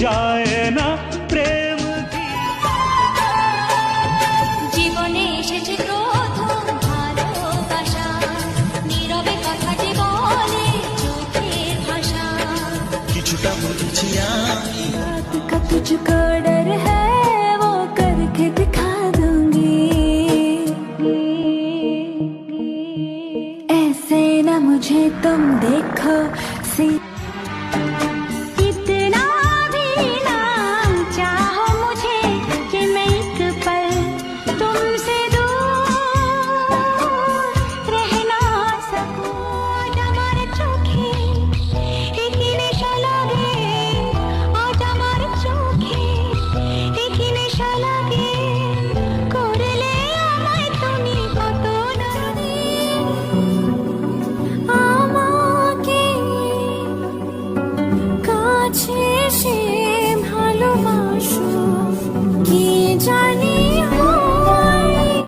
যায় না প্রেম কি। জীবনে এসেছে প্রথম ভালোবাসা, নীরবে কথাটি বলে চোখের ভাষা। কিছুটা বুঝেছি আমি, रात का तुझको डर है वो करके दिखा दूंगी। ऐसे ना मुझे तुम देखो,